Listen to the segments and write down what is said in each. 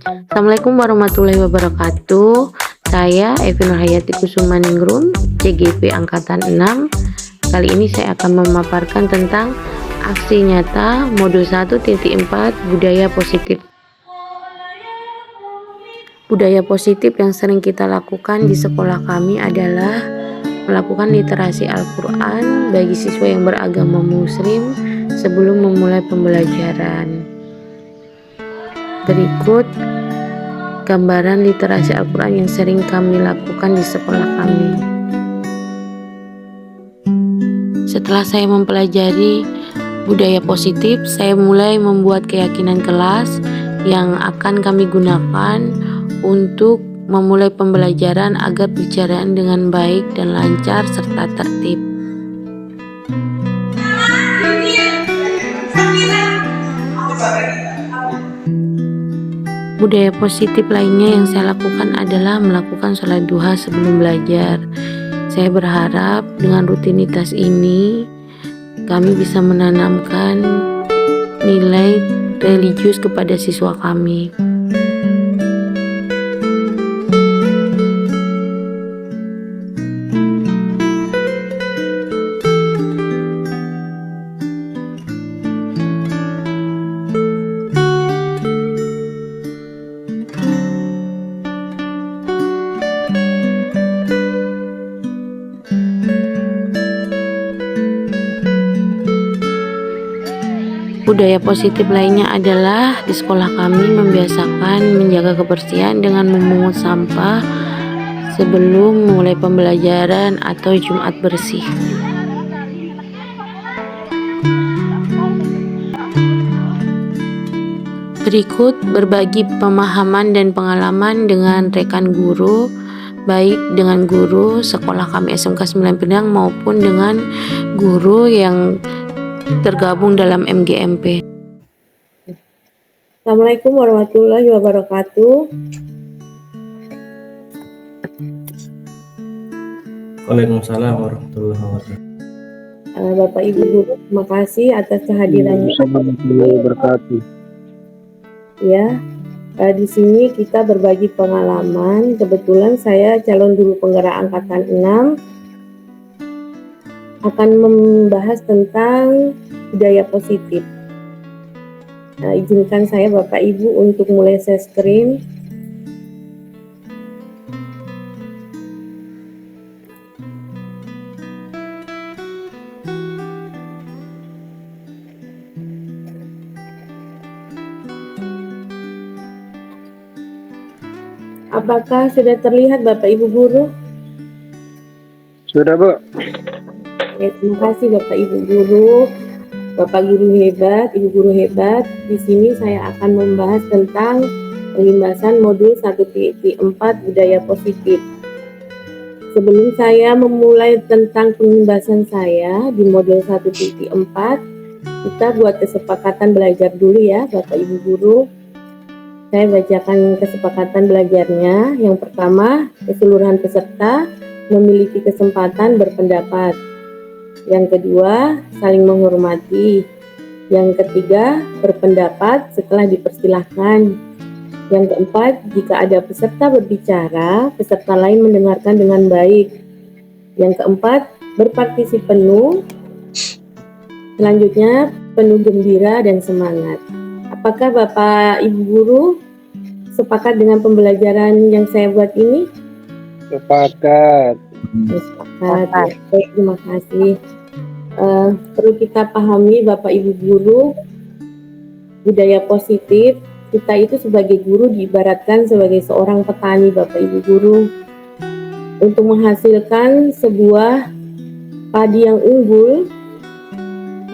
Assalamualaikum warahmatullahi wabarakatuh. Saya Evi Nurhayati Kusumaningrum, CGP Angkatan 6. Kali ini saya akan memaparkan tentang aksi nyata modul 1.4 budaya positif. Budaya positif yang sering kita lakukan di sekolah kami adalah melakukan literasi Al-Quran bagi siswa yang beragama muslim sebelum memulai pembelajaran. Berikut gambaran literasi Al-Quran yang sering kami lakukan di sekolah kami. Setelah saya mempelajari budaya positif, saya mulai membuat keyakinan kelas yang akan kami gunakan untuk memulai pembelajaran agar berjalan dengan baik dan lancar serta tertib. Budaya positif lainnya yang saya lakukan adalah melakukan sholat duha sebelum belajar. Saya berharap dengan rutinitas ini kami bisa menanamkan nilai religius kepada siswa kami. Budaya positif lainnya adalah di sekolah kami membiasakan menjaga kebersihan dengan memungut sampah sebelum mulai pembelajaran atau Jumat bersih. Berikut berbagi pemahaman dan pengalaman dengan rekan guru, baik dengan guru sekolah kami SMK 9 Pinang maupun dengan guru yang tergabung dalam MGMP. Assalamualaikum warahmatullahi wabarakatuh. Waalaikumsalam warahmatullahi wabarakatuh. Bapak Ibu Guru, terima kasih atas kehadirannya. Warahmatullahi wabarakatuh. Ya, di sini kita berbagi pengalaman. Kebetulan saya calon guru penggerak angkatan 6 akan membahas tentang budaya positif. Izinkan saya Bapak Ibu untuk mulai share screen. Apakah sudah terlihat Bapak Ibu Guru? Sudah, Bu. Ya, terima kasih Bapak Ibu Guru, Bapak Guru hebat, Ibu Guru hebat. Di sini saya akan membahas tentang pengimbasan modul 1.4 budaya positif. Sebelum saya memulai tentang pengimbasan saya di modul 1.4, kita buat kesepakatan belajar dulu ya Bapak Ibu Guru. Saya bacakan kesepakatan belajarnya. Yang pertama, keseluruhan peserta memiliki kesempatan berpendapat. Yang kedua, saling menghormati. Yang ketiga, berpendapat setelah dipersilahkan. Yang keempat, jika ada peserta berbicara, peserta lain mendengarkan dengan baik. Yang keempat, berpartisipasi penuh. Selanjutnya, penuh gembira dan semangat. Apakah Bapak Ibu Guru sepakat dengan pembelajaran yang saya buat ini? Sepakat. Sepakat. Ya. Baik, terima kasih. Perlu kita pahami Bapak Ibu Guru, budaya positif, kita itu sebagai guru diibaratkan sebagai seorang petani Bapak Ibu Guru. Untuk menghasilkan sebuah padi yang unggul,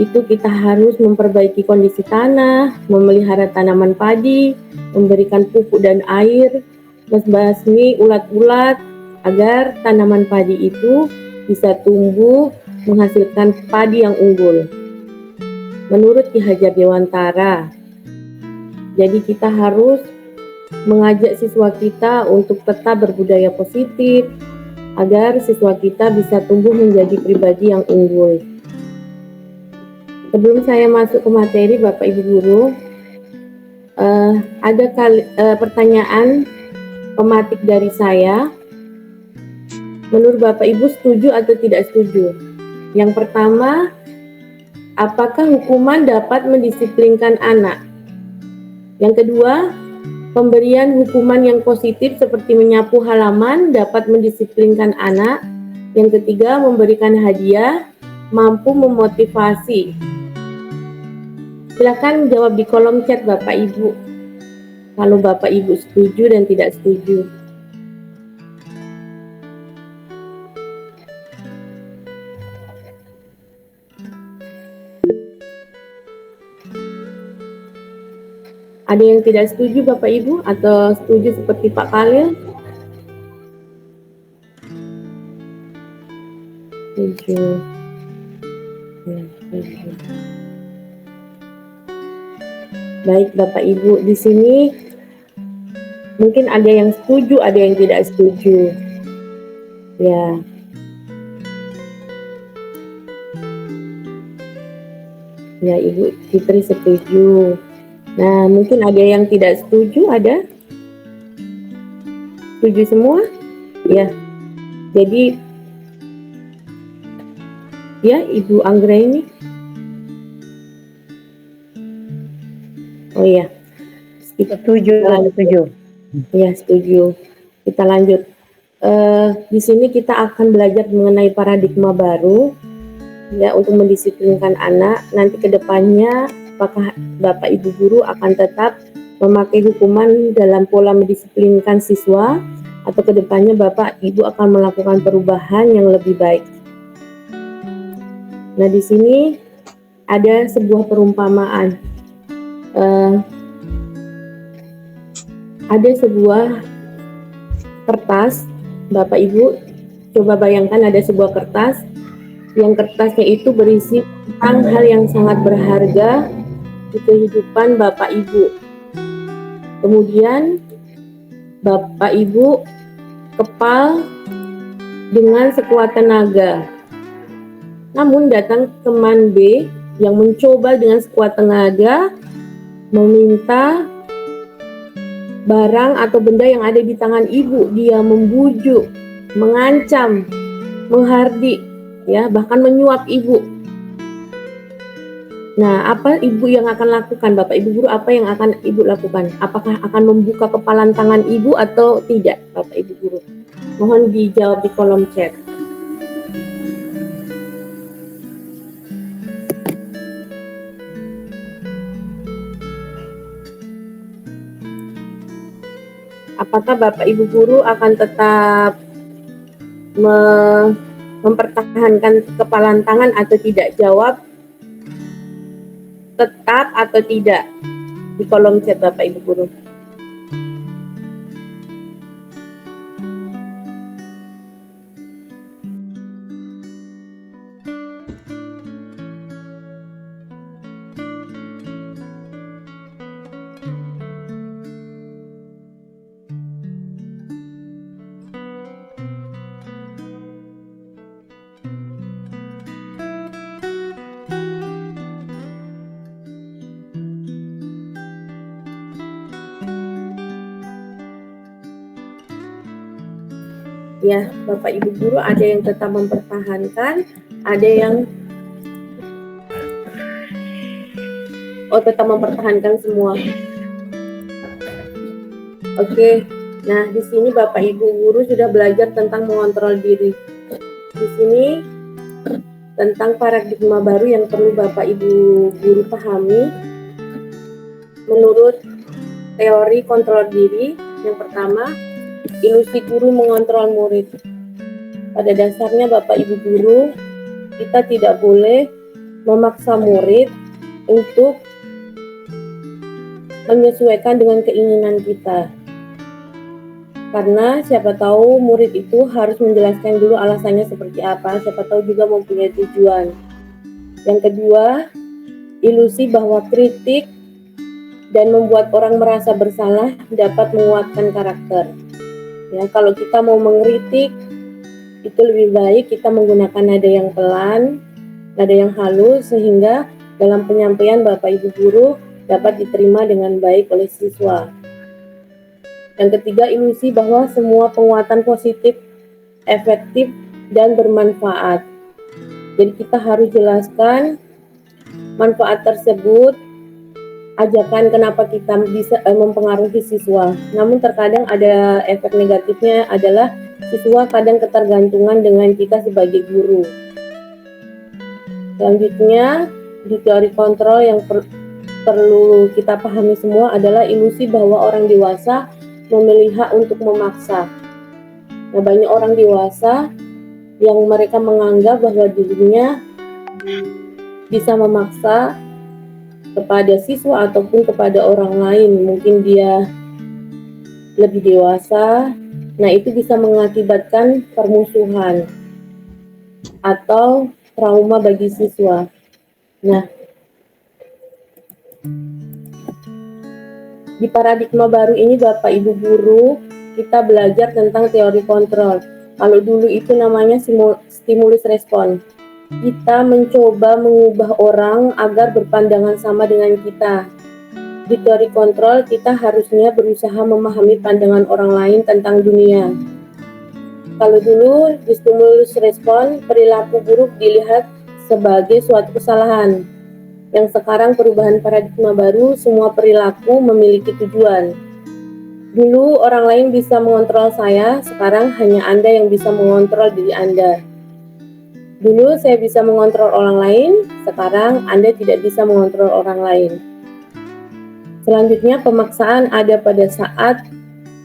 itu kita harus memperbaiki kondisi tanah, memelihara tanaman padi, memberikan pupuk dan air, membasmi ulat-ulat, agar tanaman padi itu bisa tumbuh menghasilkan padi yang unggul. Menurut Ki Hajar Dewantara, jadi kita harus mengajak siswa kita untuk tetap berbudaya positif agar siswa kita bisa tumbuh menjadi pribadi yang unggul. Sebelum saya masuk ke materi Bapak Ibu Guru, Ada pertanyaan pematik dari saya. Menurut Bapak Ibu setuju atau tidak setuju? Yang pertama, apakah hukuman dapat mendisiplinkan anak? Yang kedua, pemberian hukuman yang positif seperti menyapu halaman dapat mendisiplinkan anak. Yang ketiga, memberikan hadiah mampu memotivasi. Silakan jawab di kolom chat Bapak Ibu. Kalau Bapak Ibu setuju dan tidak setuju. Ada yang tidak setuju Bapak Ibu atau setuju seperti Pak Khalil? Setuju. Ya, setuju. Baik Bapak Ibu, di sini mungkin ada yang setuju, ada yang tidak setuju. Ya. Ya, Ibu Fitri setuju. Nah, mungkin ada yang tidak setuju, ada? Setuju semua? Ya. Jadi, ya Ibu Anggra ini. Oh iya. Setuju. Ya, setuju. Kita lanjut. Di sini kita akan belajar mengenai paradigma baru, ya, untuk mendisiplinkan anak. Nanti ke depannya apakah Bapak Ibu guru akan tetap memakai hukuman dalam pola mendisiplinkan siswa atau kedepannya Bapak Ibu akan melakukan perubahan yang lebih baik. Nah, di sini ada sebuah perumpamaan. Ada sebuah kertas, Bapak Ibu coba bayangkan ada sebuah kertas yang kertasnya itu berisi tentang hal yang sangat berharga di kehidupan Bapak Ibu. Kemudian Bapak Ibu kepal dengan sekuat tenaga. Namun datang teman B yang mencoba dengan sekuat tenaga meminta barang atau benda yang ada di tangan ibu. Dia membujuk, mengancam, menghardik, ya, bahkan menyuap ibu. Nah, apa ibu yang akan lakukan? Bapak Ibu guru, apa yang akan ibu lakukan? Apakah akan membuka kepalan tangan ibu atau tidak, Bapak Ibu guru? Mohon dijawab di kolom chat. Apakah Bapak Ibu guru akan tetap mempertahankan kepalan tangan atau tidak? Jawab tetap atau tidak di kolom chat Bapak Ibu guru. Ya, Bapak Ibu guru ada yang tetap mempertahankan, ada yang tetap mempertahankan semua. Oke. Nah, di sini Bapak Ibu guru sudah belajar tentang mengontrol diri. Di sini tentang paradigma baru yang perlu Bapak Ibu guru pahami. Menurut teori kontrol diri, yang pertama, ilusi guru mengontrol murid. Pada dasarnya Bapak Ibu guru, kita tidak boleh memaksa murid untuk menyesuaikan dengan keinginan kita. Karena siapa tahu murid itu harus menjelaskan dulu alasannya seperti apa, siapa tahu juga mempunyai tujuan. Yang kedua, ilusi bahwa kritik dan membuat orang merasa bersalah dapat menguatkan karakter. Ya, kalau kita mau mengkritik, itu lebih baik kita menggunakan nada yang pelan, nada yang halus, sehingga dalam penyampaian Bapak Ibu guru dapat diterima dengan baik oleh siswa. Yang ketiga, ilusi bahwa semua penguatan positif, efektif, dan bermanfaat. Jadi kita harus jelaskan manfaat tersebut, ajakan kenapa kita bisa mempengaruhi siswa. Namun terkadang ada efek negatifnya adalah siswa kadang ketergantungan dengan kita sebagai guru. Selanjutnya, di teori kontrol yang perlu kita pahami semua adalah ilusi bahwa orang dewasa memilih hak untuk memaksa. Nah, banyak orang dewasa yang mereka menganggap bahwa dirinya bisa memaksa kepada siswa ataupun kepada orang lain. Mungkin dia lebih dewasa, nah itu bisa mengakibatkan permusuhan atau trauma bagi siswa. Nah, di paradigma baru ini Bapak Ibu guru, kita belajar tentang teori kontrol. Kalau dulu itu namanya stimulus respon. Kita mencoba mengubah orang agar berpandangan sama dengan kita. Di teori kontrol, kita harusnya berusaha memahami pandangan orang lain tentang dunia. Kalau dulu di stimulus respon, perilaku buruk dilihat sebagai suatu kesalahan. Yang sekarang perubahan paradigma baru, semua perilaku memiliki tujuan. Dulu orang lain bisa mengontrol saya, sekarang hanya Anda yang bisa mengontrol diri Anda. Dulu saya bisa mengontrol orang lain, sekarang Anda tidak bisa mengontrol orang lain. Selanjutnya, pemaksaan ada pada saat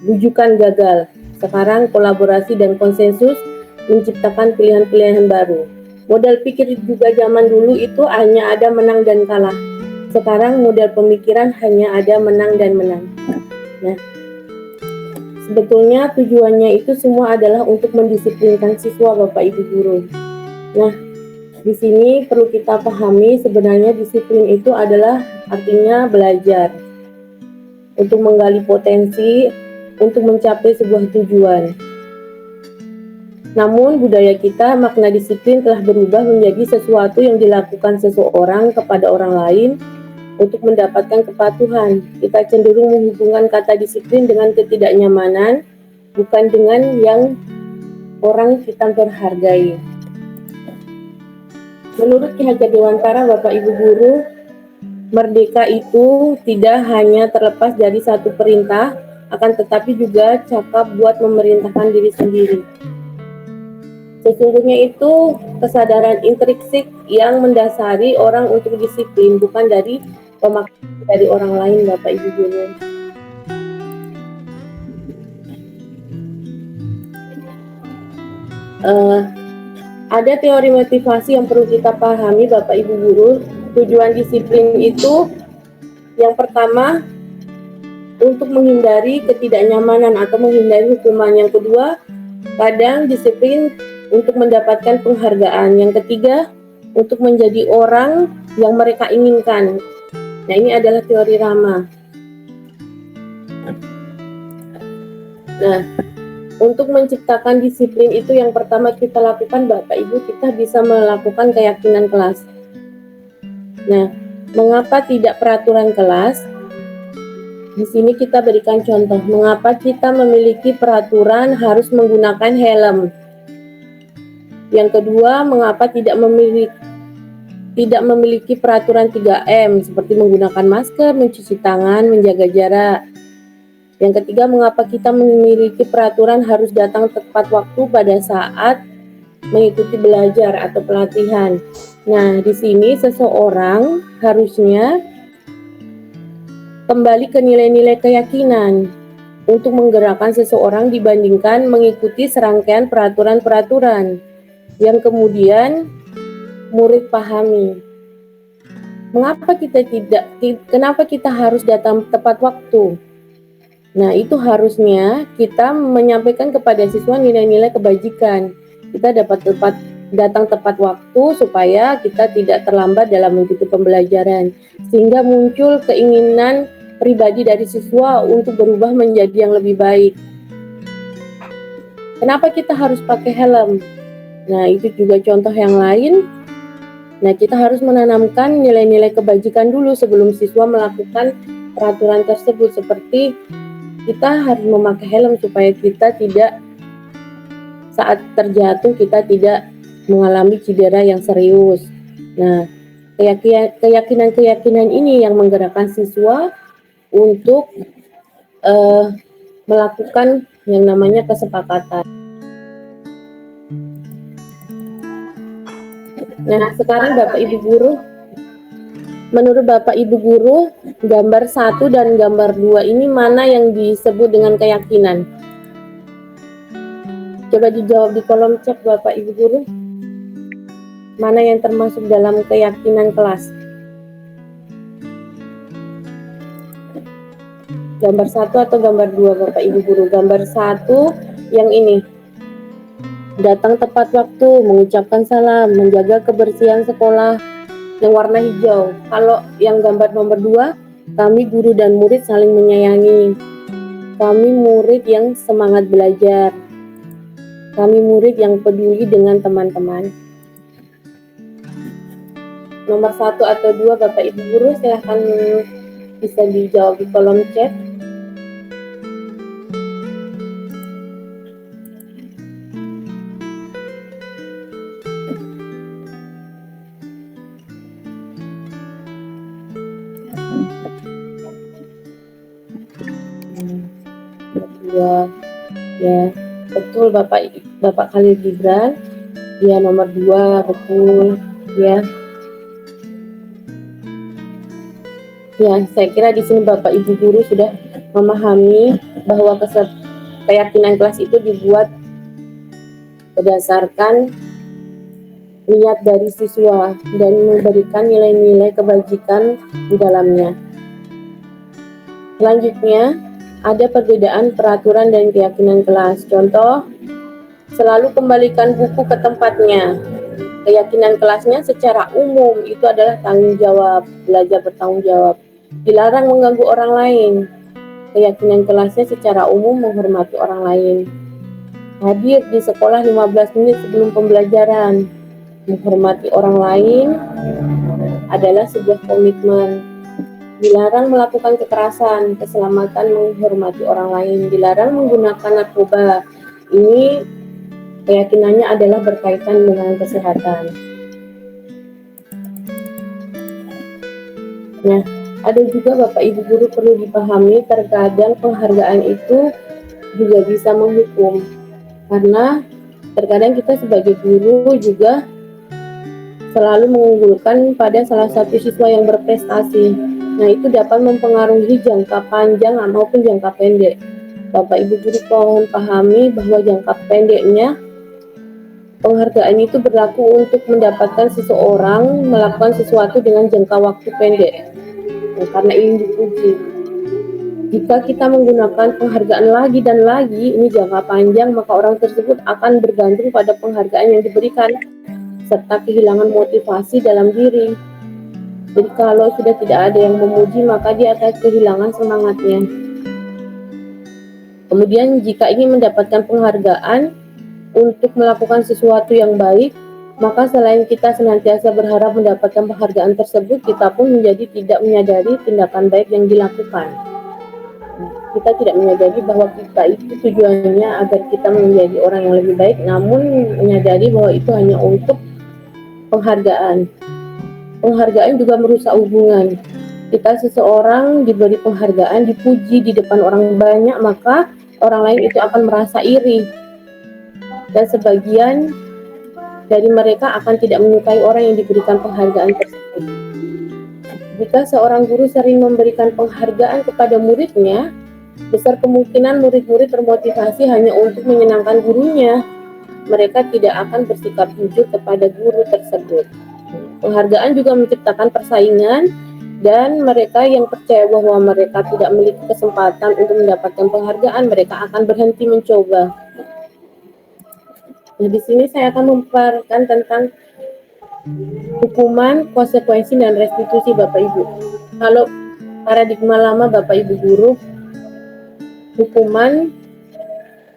bujukan gagal. Sekarang kolaborasi dan konsensus menciptakan pilihan-pilihan baru. Model pikir juga zaman dulu itu hanya ada menang dan kalah. Sekarang model pemikiran hanya ada menang dan menang. Nah, sebetulnya tujuannya itu semua adalah untuk mendisiplinkan siswa Bapak Ibu guru. Nah, di sini perlu kita pahami sebenarnya disiplin itu adalah artinya belajar untuk menggali potensi, untuk mencapai sebuah tujuan. Namun budaya kita, makna disiplin telah berubah menjadi sesuatu yang dilakukan seseorang kepada orang lain untuk mendapatkan kepatuhan. Kita cenderung menghubungkan kata disiplin dengan ketidaknyamanan, bukan dengan yang orang kita berhargai. Menurut Ki Hajar Dewantara, Bapak Ibu guru, merdeka itu tidak hanya terlepas dari satu perintah, akan tetapi juga cakap buat memerintahkan diri sendiri. Sesungguhnya itu kesadaran intrinsik yang mendasari orang untuk disiplin, bukan dari pemaksaan dari orang lain, Bapak Ibu guru. Ada teori motivasi yang perlu kita pahami, Bapak Ibu guru. Tujuan disiplin itu yang pertama untuk menghindari ketidaknyamanan atau menghindari hukuman. Yang kedua, kadang disiplin untuk mendapatkan penghargaan. Yang ketiga, untuk menjadi orang yang mereka inginkan. Nah, ini adalah teori Rama. Nah, untuk menciptakan disiplin itu yang pertama kita lakukan, Bapak Ibu, kita bisa melakukan keyakinan kelas. Nah, mengapa tidak peraturan kelas? Di sini kita berikan contoh, mengapa kita memiliki peraturan harus menggunakan helm. Yang kedua, mengapa tidak memiliki peraturan 3M seperti menggunakan masker, mencuci tangan, menjaga jarak. Yang ketiga, mengapa kita memiliki peraturan harus datang tepat waktu pada saat mengikuti belajar atau pelatihan. Nah, di sini seseorang harusnya kembali ke nilai-nilai keyakinan untuk menggerakkan seseorang dibandingkan mengikuti serangkaian peraturan-peraturan yang kemudian murid pahami. Kenapa kita harus datang tepat waktu? Nah, itu harusnya kita menyampaikan kepada siswa nilai-nilai kebajikan. Kita dapat datang tepat waktu supaya kita tidak terlambat dalam mengikuti pembelajaran. Sehingga muncul keinginan pribadi dari siswa untuk berubah menjadi yang lebih baik. Kenapa kita harus pakai helm? Nah, itu juga contoh yang lain. Nah, kita harus menanamkan nilai-nilai kebajikan dulu sebelum siswa melakukan peraturan tersebut, seperti kita harus memakai helm supaya kita tidak, saat terjatuh kita tidak mengalami cedera yang serius. Nah, keyakinan-keyakinan ini yang menggerakkan siswa untuk melakukan yang namanya kesepakatan. Nah, sekarang Bapak Ibu Guru, menurut Bapak Ibu Guru, gambar 1 dan gambar 2 ini mana yang disebut dengan keyakinan? Coba dijawab di kolom chat Bapak Ibu Guru. Mana yang termasuk dalam keyakinan kelas? Gambar 1 atau gambar 2 Bapak Ibu Guru? Gambar 1 yang ini. Datang tepat waktu, mengucapkan salam, menjaga kebersihan sekolah, yang warna hijau. Kalau yang gambar nomor 2, kami guru dan murid saling menyayangi. Kami murid yang semangat belajar. Kami murid yang peduli dengan teman-teman. Nomor 1 atau 2 Bapak Ibu Guru, silahkan bisa dijawab di kolom chat. Ya, betul Bapak Khalil Gibran. Ya, nomor 2 betul ya. Ya, saya kira di sini Bapak Ibu Guru sudah memahami bahwa keyakinan kelas itu dibuat berdasarkan niat dari siswa dan memberikan nilai-nilai kebajikan di dalamnya. Selanjutnya, ada perbedaan peraturan dan keyakinan kelas. Contoh, selalu kembalikan buku ke tempatnya. Keyakinan kelasnya secara umum itu adalah tanggung jawab, belajar bertanggung jawab. Dilarang mengganggu orang lain. Keyakinan kelasnya secara umum menghormati orang lain. Hadir di sekolah 15 menit sebelum pembelajaran. Menghormati orang lain adalah sebuah komitmen. Dilarang melakukan kekerasan, keselamatan, menghormati orang lain. Dilarang menggunakan narkoba. Ini keyakinannya adalah berkaitan dengan kesehatan. Nah, ada juga Bapak Ibu Guru perlu dipahami, terkadang penghargaan itu juga bisa menghukum. Karena terkadang kita sebagai guru juga selalu mengunggulkan pada salah satu siswa yang berprestasi. Nah, itu dapat mempengaruhi jangka panjang maupun jangka pendek. Bapak Ibu Guru mohon pahami bahwa jangka pendeknya penghargaan itu berlaku untuk mendapatkan seseorang melakukan sesuatu dengan jangka waktu pendek. Nah, karena ingin dipuji. Jika kita menggunakan penghargaan lagi dan lagi, ini jangka panjang, maka orang tersebut akan bergantung pada penghargaan yang diberikan, serta kehilangan motivasi dalam diri. Jadi kalau sudah tidak ada yang memuji, maka dia akan kehilangan semangatnya. Kemudian jika ingin mendapatkan penghargaan untuk melakukan sesuatu yang baik, maka selain kita senantiasa berharap mendapatkan penghargaan tersebut, kita pun menjadi tidak menyadari tindakan baik yang dilakukan. Kita tidak menyadari bahwa kita itu tujuannya agar kita menjadi orang yang lebih baik, namun menyadari bahwa itu hanya untuk penghargaan. Penghargaan juga merusak hubungan. Jika seseorang diberi penghargaan, dipuji di depan orang banyak, maka orang lain itu akan merasa iri. Dan sebagian dari mereka akan tidak menyukai orang yang diberikan penghargaan tersebut. Jika seorang guru sering memberikan penghargaan kepada muridnya, besar kemungkinan murid-murid termotivasi hanya untuk menyenangkan gurunya. Mereka tidak akan bersikap jujur kepada guru tersebut. Penghargaan juga menciptakan persaingan, dan mereka yang percaya bahwa mereka tidak memiliki kesempatan untuk mendapatkan penghargaan, mereka akan berhenti mencoba. Nah, di sini saya akan memaparkan tentang hukuman, konsekuensi, dan restitusi Bapak Ibu. Kalau paradigma lama Bapak Ibu Guru, hukuman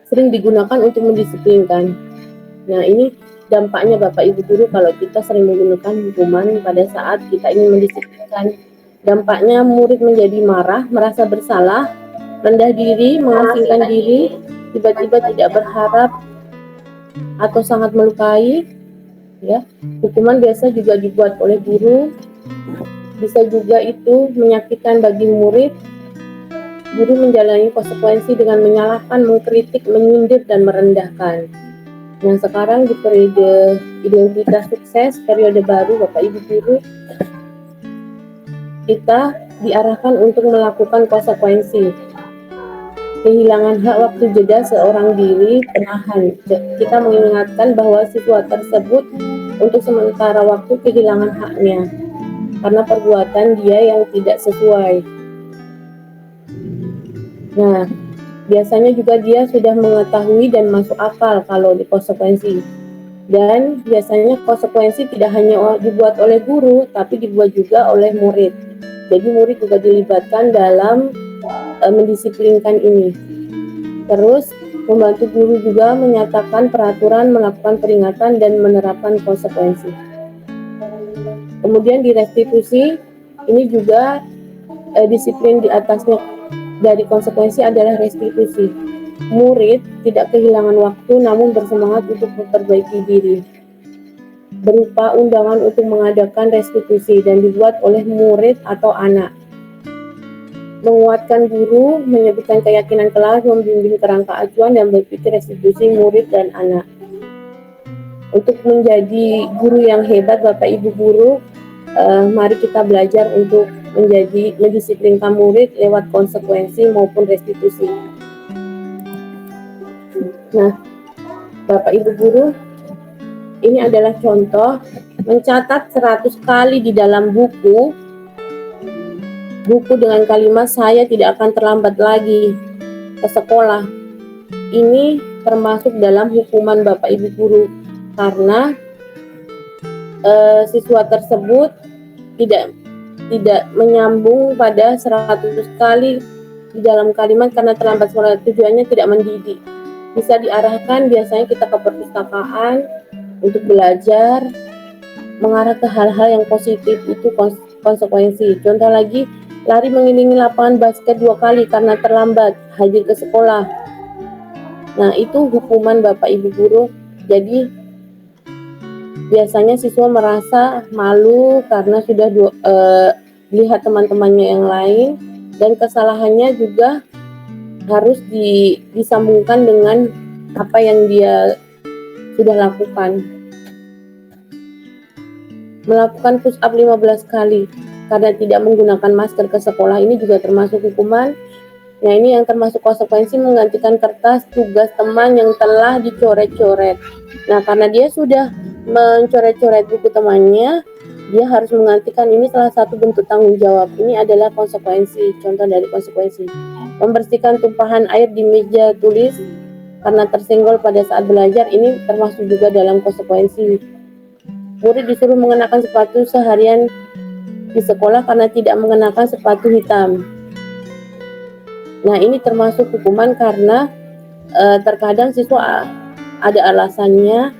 sering digunakan untuk mendisiplinkan. Nah, ini dampaknya Bapak Ibu Guru kalau kita sering menggunakan hukuman pada saat kita ingin mendisiplinkan. Dampaknya murid menjadi marah, merasa bersalah, rendah diri, mengasingkan diri, tiba-tiba tidak berharap atau sangat melukai. Ya, hukuman biasa juga dibuat oleh guru, bisa juga itu menyakitkan bagi murid. Guru menjalani konsekuensi dengan menyalahkan, mengkritik, menyindir, dan merendahkan. Nah, sekarang di periode identitas sukses, periode baru Bapak Ibu Guru, kita diarahkan untuk melakukan konsekuensi. Kehilangan hak waktu jeda seorang diri penahan. Kita mengingatkan bahwa siswa tersebut untuk sementara waktu kehilangan haknya karena perbuatan dia yang tidak sesuai. Nah, biasanya juga dia sudah mengetahui dan masuk akal kalau di konsekuensi. Dan biasanya konsekuensi tidak hanya dibuat oleh guru, tapi dibuat juga oleh murid. Jadi murid juga dilibatkan dalam mendisiplinkan ini. Terus membantu guru juga menyatakan peraturan, melakukan peringatan, dan menerapkan konsekuensi. Kemudian di restitusi, ini juga disiplin di atasnya dari konsekuensi adalah restitusi. Murid tidak kehilangan waktu namun bersemangat untuk memperbaiki diri. Berupa undangan untuk mengadakan restitusi dan dibuat oleh murid atau anak. Menguatkan guru, menyebutkan keyakinan kelas, membimbing kerangka acuan dan berpikir restitusi murid dan anak. Untuk menjadi guru yang hebat Bapak Ibu Guru, mari kita belajar untuk menjadi mendisiplinkan murid lewat konsekuensi maupun restitusi. Nah, Bapak Ibu Guru, ini adalah contoh mencatat 100 kali di dalam buku dengan kalimat saya tidak akan terlambat lagi ke sekolah. Ini termasuk dalam hukuman Bapak Ibu Guru karena siswa tersebut tidak menyambung pada 100 kali di dalam kalimat karena terlambat sekolah. Tujuannya tidak mendidik. Bisa diarahkan biasanya kita ke perpustakaan untuk belajar mengarah ke hal-hal yang positif, itu konsekuensi. Contoh lagi, lari mengelilingi lapangan basket 2 kali karena terlambat hadir ke sekolah. Nah, itu hukuman Bapak Ibu Guru. Jadi biasanya siswa merasa malu karena sudah lihat teman-temannya yang lain, dan kesalahannya juga harus disambungkan dengan apa yang dia sudah lakukan. Melakukan push up 15 kali karena tidak menggunakan masker ke sekolah, ini juga termasuk hukuman. Nah, ini yang termasuk konsekuensi menggantikan kertas tugas teman yang telah dicoret-coret. Nah, karena dia sudah mencoret-coret buku temannya, dia harus menggantikan. Ini salah satu bentuk tanggung jawab. Ini adalah konsekuensi, contoh dari konsekuensi. Membersihkan tumpahan air di meja tulis karena tersenggol pada saat belajar, ini termasuk juga dalam konsekuensi. Murid disuruh mengenakan sepatu seharian di sekolah karena tidak mengenakan sepatu hitam. Nah, ini termasuk hukuman karena terkadang siswa ada alasannya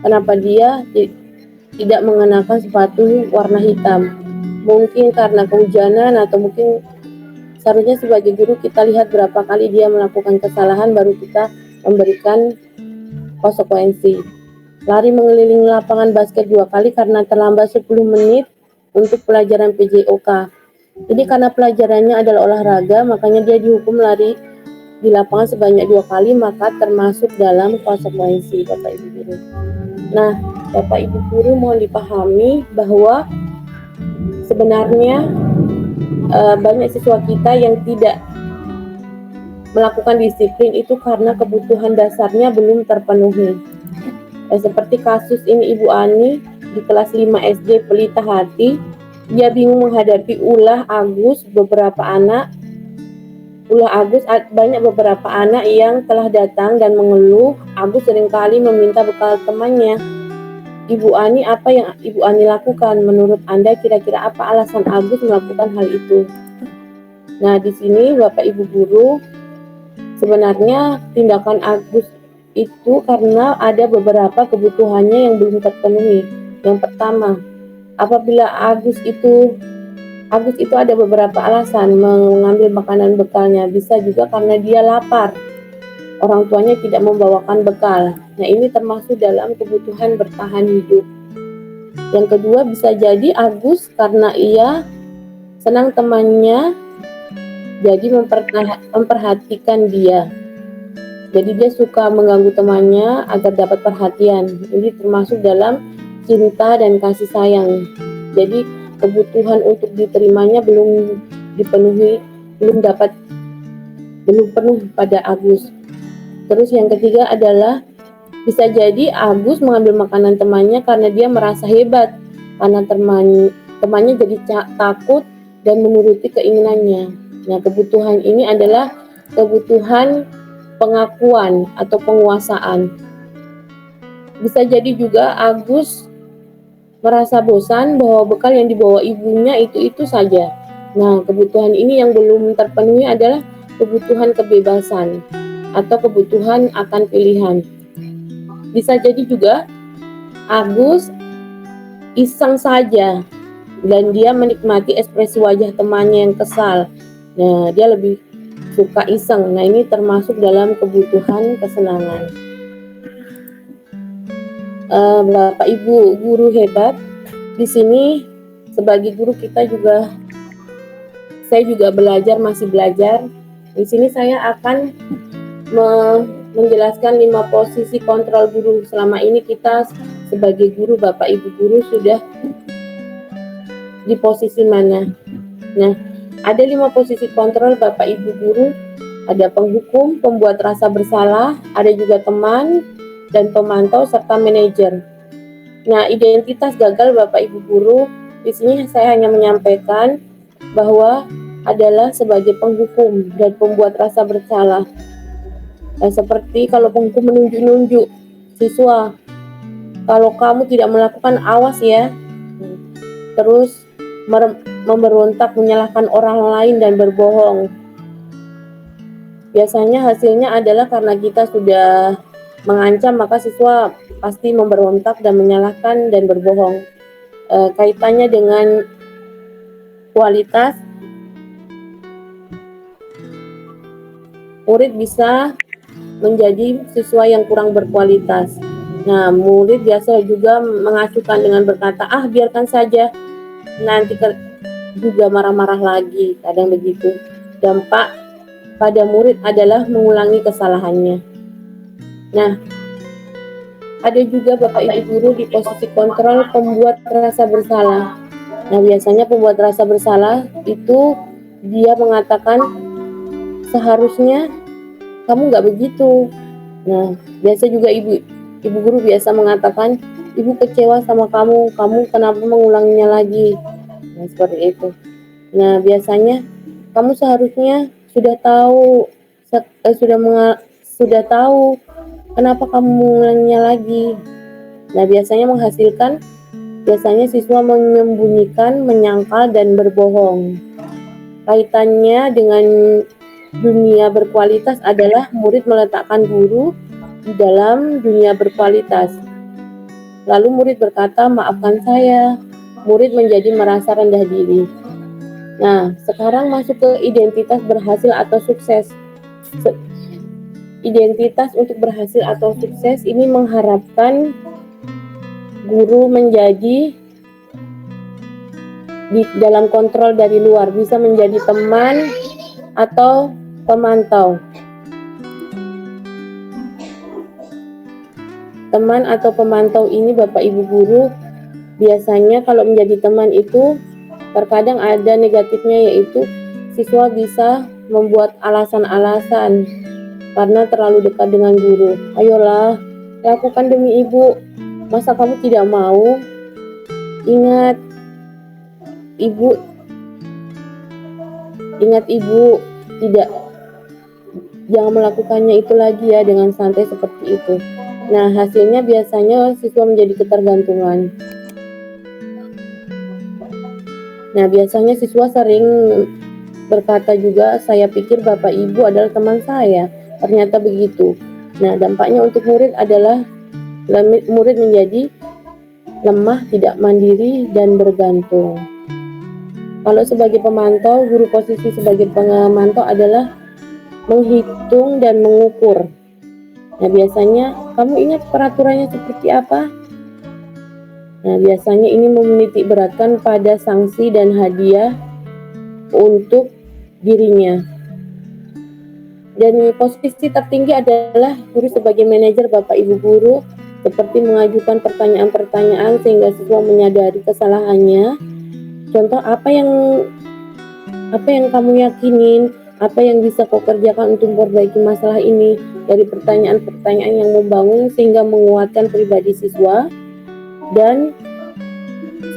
kenapa dia tidak mengenakan sepatu warna hitam. Mungkin karena kehujanan atau mungkin seharusnya sebagai guru kita lihat berapa kali dia melakukan kesalahan baru kita memberikan konsekuensi. Lari mengelilingi lapangan basket 2 kali karena terlambat 10 menit untuk pelajaran PJOK. Jadi karena pelajarannya adalah olahraga, makanya dia dihukum lari di lapangan sebanyak 2 kali, maka termasuk dalam konsekuensi Bapak Ibu Guru. Nah, Bapak Ibu Guru mohon dipahami bahwa sebenarnya banyak siswa kita yang tidak melakukan disiplin itu karena kebutuhan dasarnya belum terpenuhi. Seperti kasus ini Ibu Ani di kelas 5 SD Pelita Hati, dia bingung menghadapi ulah Agus banyak beberapa anak yang telah datang dan mengeluh. Agus seringkali meminta bekal temannya. Ibu Ani, apa yang Ibu Ani lakukan? Menurut Anda kira-kira apa alasan Agus melakukan hal itu? Nah, di sini Bapak Ibu Guru, sebenarnya tindakan Agus itu karena ada beberapa kebutuhannya yang belum terpenuhi. Yang pertama, apabila Agus itu ada beberapa alasan mengambil makanan bekalnya, bisa juga karena dia lapar. Orang tuanya tidak membawakan bekal. Nah, ini termasuk dalam kebutuhan bertahan hidup. Yang kedua, bisa jadi Agus karena ia senang temannya, jadi memperhatikan dia. Jadi dia suka mengganggu temannya agar dapat perhatian. Ini termasuk dalam cinta dan kasih sayang. Jadi kebutuhan untuk diterimanya belum dipenuhi, belum penuh pada Agus. Terus yang ketiga adalah bisa jadi Agus mengambil makanan temannya karena dia merasa hebat, karena temannya jadi takut dan menuruti keinginannya. Nah, kebutuhan ini adalah kebutuhan pengakuan atau penguasaan. Bisa jadi juga Agus merasa bosan bahwa bekal yang dibawa ibunya itu saja. Nah, kebutuhan ini yang belum terpenuhi adalah kebutuhan kebebasan atau kebutuhan akan pilihan. Bisa jadi juga Agus iseng saja dan dia menikmati ekspresi wajah temannya yang kesal. Nah, dia lebih suka iseng. Nah, ini termasuk dalam kebutuhan kesenangan. Bapak Ibu guru hebat, di sini sebagai guru saya juga masih belajar. Di sini saya akan menjelaskan 5 posisi kontrol guru. Selama ini kita sebagai guru, Bapak Ibu guru sudah di posisi mana? Nah, ada 5 posisi kontrol Bapak Ibu guru. Ada penghukum, pembuat rasa bersalah, ada juga teman dan pemantau serta manajer. Nah, identitas gagal Bapak Ibu guru, di sini saya hanya menyampaikan bahwa adalah sebagai penghukum dan pembuat rasa bersalah. Seperti kalau penghukum menunjuk-nunjuk siswa, kalau kamu tidak melakukan, awas ya. Terus memberontak, menyalahkan orang lain dan berbohong. Biasanya hasilnya adalah karena kita sudah mengancam, maka siswa pasti memberontak dan menyalahkan dan berbohong. Kaitannya dengan kualitas, murid bisa menjadi siswa yang kurang berkualitas. Nah, murid biasa juga mengacuhkan dengan berkata, biarkan saja, nanti juga marah-marah lagi, kadang begitu. Dampak pada murid adalah mengulangi kesalahannya. Nah, ada juga Bapak Ibu guru di posisi kontrol pembuat rasa bersalah. Nah, biasanya pembuat rasa bersalah itu dia mengatakan, seharusnya kamu nggak begitu. Nah, biasa juga ibu guru biasa mengatakan, ibu kecewa sama kamu kenapa mengulanginya lagi. Nah, seperti itu. Nah, biasanya kamu seharusnya sudah tahu kenapa kamu mengulanginya lagi. Nah, biasanya siswa menyembunyikan, menyangkal dan berbohong. Kaitannya dengan dunia berkualitas adalah murid meletakkan guru di dalam dunia berkualitas. Lalu murid berkata, maafkan saya. Murid menjadi merasa rendah diri. Nah, sekarang masuk ke identitas berhasil atau sukses. Identitas untuk berhasil atau sukses ini mengharapkan guru menjadi di dalam kontrol dari luar, bisa menjadi teman atau pemantau. Teman atau pemantau ini Bapak Ibu guru, biasanya kalau menjadi teman itu terkadang ada negatifnya, yaitu siswa bisa membuat alasan-alasan karena terlalu dekat dengan guru. Ayolah, lakukan demi ibu. Masa kamu tidak mau? Ingat ibu, jangan melakukannya itu lagi ya, dengan santai seperti itu. Nah, hasilnya biasanya siswa menjadi ketergantungan. Nah, biasanya siswa sering berkata juga, saya pikir Bapak Ibu adalah teman saya. Ternyata begitu. Nah, dampaknya untuk murid adalah murid menjadi lemah, tidak mandiri, dan bergantung. Kalau sebagai pemantau, guru posisi sebagai pemantau adalah menghitung dan mengukur. Nah, biasanya kamu ingat peraturannya seperti apa? Nah, biasanya ini menitik beratkan pada sanksi dan hadiah untuk dirinya. Dan posisi tertinggi adalah guru sebagai manajer, Bapak Ibu guru, seperti mengajukan pertanyaan-pertanyaan sehingga siswa menyadari kesalahannya. Contoh, apa yang kamu yakinin, apa yang bisa kau kerjakan untuk memperbaiki masalah ini, dari pertanyaan-pertanyaan yang membangun sehingga menguatkan pribadi siswa, dan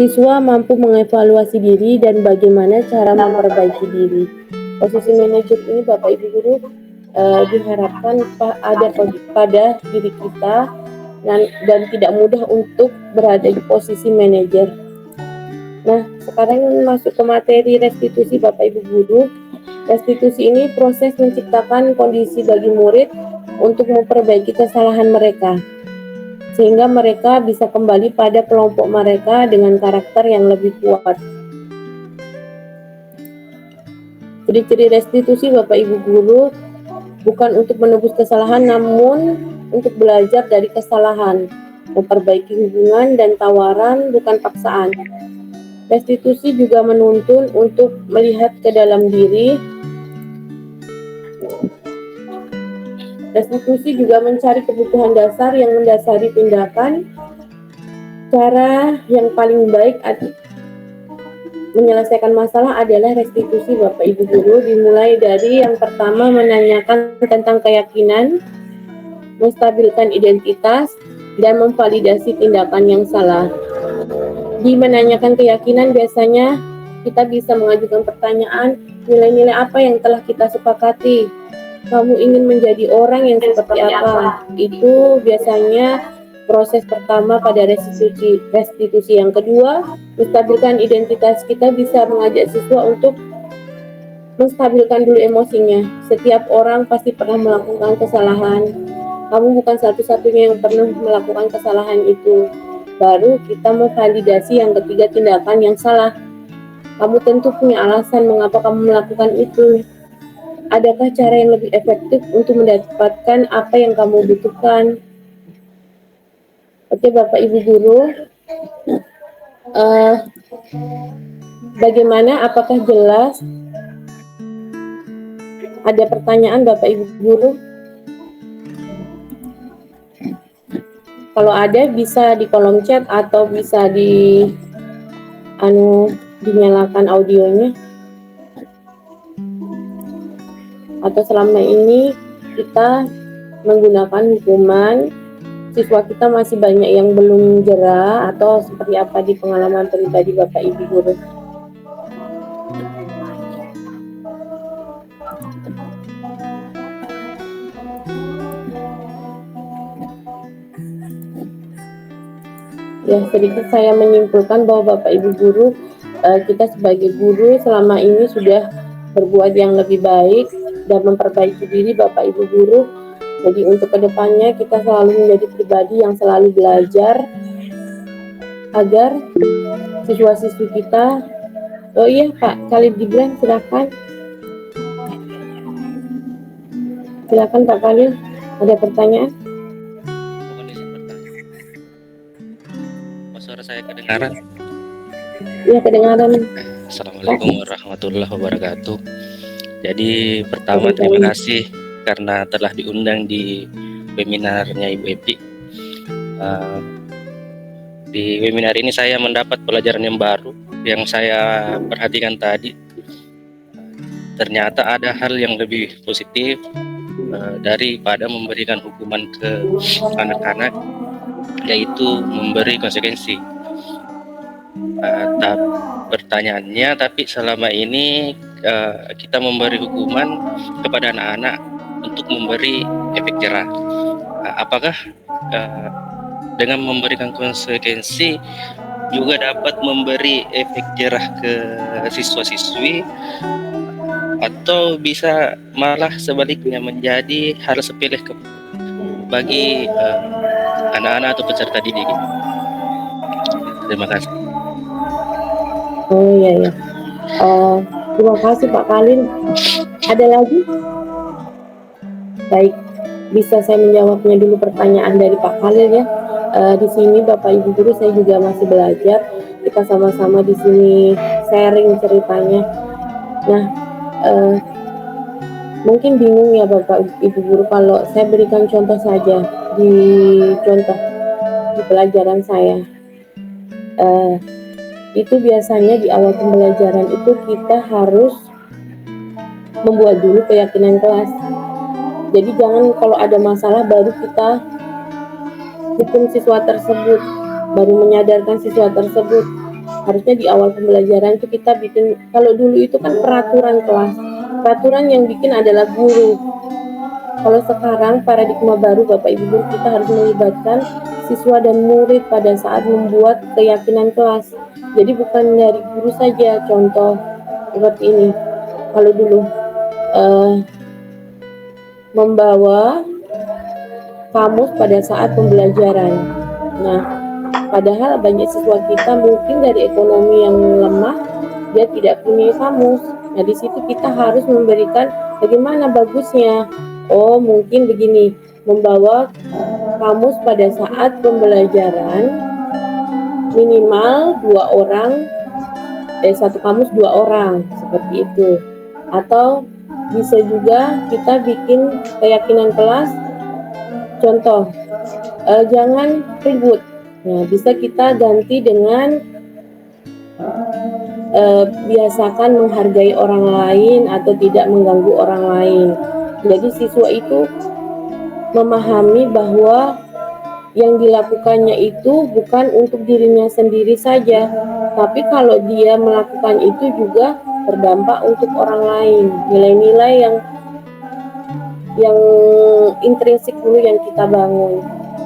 siswa mampu mengevaluasi diri dan bagaimana cara memperbaiki diri. Posisi manajer ini, Bapak Ibu guru, diharapkan ada pada diri kita dan tidak mudah untuk berada di posisi manajer. Nah, sekarang masuk ke materi restitusi, Bapak Ibu guru. Restitusi ini proses menciptakan kondisi bagi murid untuk memperbaiki kesalahan mereka, sehingga mereka bisa kembali pada kelompok mereka dengan karakter yang lebih kuat. Ciri-ciri restitusi, Bapak Ibu guru, bukan untuk menebus kesalahan, namun untuk belajar dari kesalahan, memperbaiki hubungan dan tawaran, bukan paksaan. Restitusi juga menuntun untuk melihat ke dalam diri. Restitusi juga mencari kebutuhan dasar yang mendasari tindakan. Cara yang paling baik menyelesaikan masalah adalah restitusi, Bapak Ibu guru, dimulai dari yang pertama menanyakan tentang keyakinan, menstabilkan identitas, dan memvalidasi tindakan yang salah. Di menanyakan keyakinan biasanya kita bisa mengajukan pertanyaan, nilai-nilai apa yang telah kita sepakati? Kamu ingin menjadi orang yang seperti apa? Itu biasanya proses pertama pada restitusi. Yang kedua, menstabilkan identitas. Kita bisa mengajak siswa untuk menstabilkan dulu emosinya. Setiap orang pasti pernah melakukan kesalahan. Kamu bukan satu-satunya yang pernah melakukan kesalahan itu. Baru kita memvalidasi yang ketiga, tindakan yang salah. Kamu tentu punya alasan mengapa kamu melakukan itu. Adakah cara yang lebih efektif untuk mendapatkan apa yang kamu butuhkan? Oke, Bapak Ibu guru, bagaimana? Apakah jelas? Ada pertanyaan, Bapak Ibu guru? Kalau ada, bisa di kolom chat atau bisa dinyalakan audionya. Atau selama ini kita menggunakan hukuman, siswa kita masih banyak yang belum jera, atau seperti apa di pengalaman pribadi Bapak Ibu guru? Ya, sedikit saya menyimpulkan bahwa Bapak Ibu guru, kita sebagai guru selama ini sudah berbuat yang lebih baik dan memperbaiki diri, Bapak Ibu guru. Jadi untuk kedepannya kita selalu menjadi pribadi yang selalu belajar agar siswa-siswi kita. Oh iya, Pak Khalid Gibran, silakan Pak Khalid, ada pertanyaan? Suara saya kedengaran? Iya, kedengaran. Assalamualaikum warahmatullahi wabarakatuh. Jadi pertama terima kasih karena telah diundang di webinarnya Ibu Epi. Di webinar ini saya mendapat pelajaran yang baru yang saya perhatikan tadi. Ternyata ada hal yang lebih positif daripada memberikan hukuman ke anak-anak, yaitu memberi konsekuensi. Pertanyaannya, tapi selama ini kita memberi hukuman kepada anak-anak untuk memberi efek jerah. Apakah dengan memberikan konsekuensi juga dapat memberi efek jerah ke siswa-siswi, atau bisa malah sebaliknya menjadi hal sepele bagi anak-anak atau peserta didik. Terima kasih. Oh iya ya. Terima kasih Pak Kalin. Ada lagi? Baik, bisa saya menjawabnya dulu pertanyaan dari Pak Kalin ya. Di sini Bapak Ibu guru saya juga masih belajar. Kita sama-sama di sini sharing ceritanya. Nah, mungkin bingung ya Bapak Ibu guru kalau saya berikan contoh saja di contoh di pelajaran saya. Itu biasanya di awal pembelajaran itu kita harus membuat dulu keyakinan kelas. Jadi jangan kalau ada masalah baru kita hukum siswa tersebut, baru menyadarkan siswa tersebut. Harusnya di awal pembelajaran itu kita bikin, kalau dulu itu kan peraturan kelas, peraturan yang bikin adalah guru. Kalau sekarang paradigma baru Bapak Ibu guru, kita harus melibatkan siswa dan murid pada saat membuat keyakinan kelas. Jadi bukan dari guru saja, contoh seperti ini. Kalau dulu membawa kamus pada saat pembelajaran. Nah, padahal banyak siswa kita mungkin dari ekonomi yang lemah, dia tidak punya kamus. Nah, di situ kita harus memberikan bagaimana bagusnya. Oh, mungkin begini, membawa kamus pada saat pembelajaran minimal 2 orang, satu kamus 2 orang, seperti itu. Atau bisa juga kita bikin keyakinan kelas, contoh, jangan ribut. Nah, bisa kita ganti dengan biasakan menghargai orang lain atau tidak mengganggu orang lain. Jadi siswa itu memahami bahwa yang dilakukannya itu bukan untuk dirinya sendiri saja, tapi kalau dia melakukan itu juga berdampak untuk orang lain. Nilai-nilai yang intrinsik dulu yang kita bangun,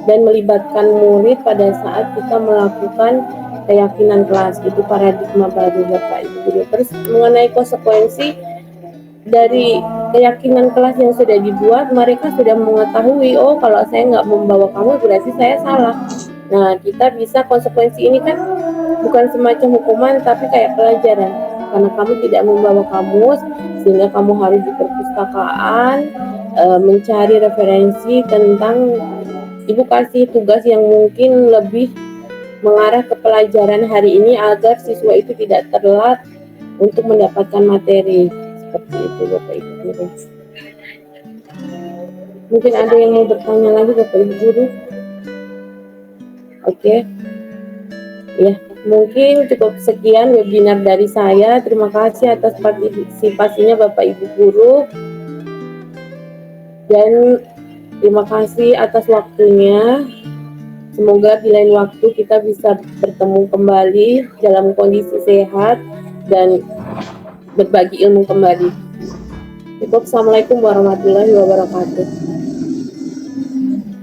dan melibatkan murid pada saat kita melakukan keyakinan kelas. Itu paradigma baru Bapak Ibu guru. Terus mengenai konsekuensi dari keyakinan kelas yang sudah dibuat, mereka sudah mengetahui, oh kalau saya nggak membawa kamu berarti saya salah. Nah, kita bisa konsekuensi ini kan bukan semacam hukuman tapi kayak pelajaran, karena kamu tidak membawa kamus sehingga kamu harus di perpustakaan mencari referensi tentang, Ibu kasih tugas yang mungkin lebih mengarah ke pelajaran hari ini agar siswa itu tidak terlambat untuk mendapatkan materi. Seperti itu Bapak Ibu guru. Mungkin ada yang mau bertanya lagi Bapak Ibu guru? Oke. Ya, mungkin cukup sekian webinar dari saya. Terima kasih atas partisipasinya Bapak Ibu guru. Dan terima kasih atas waktunya. Semoga di lain waktu kita bisa bertemu kembali dalam kondisi sehat dan berbagi ilmu kembali. Assalamualaikum warahmatullahi wabarakatuh.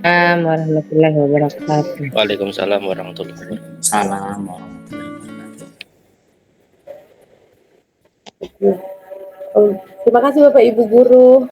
Warahmatullahi wabarakatuh. Waalaikumsalam warahmatullahi wabarakatuh. Salam. Terima kasih Bapak Ibu guru.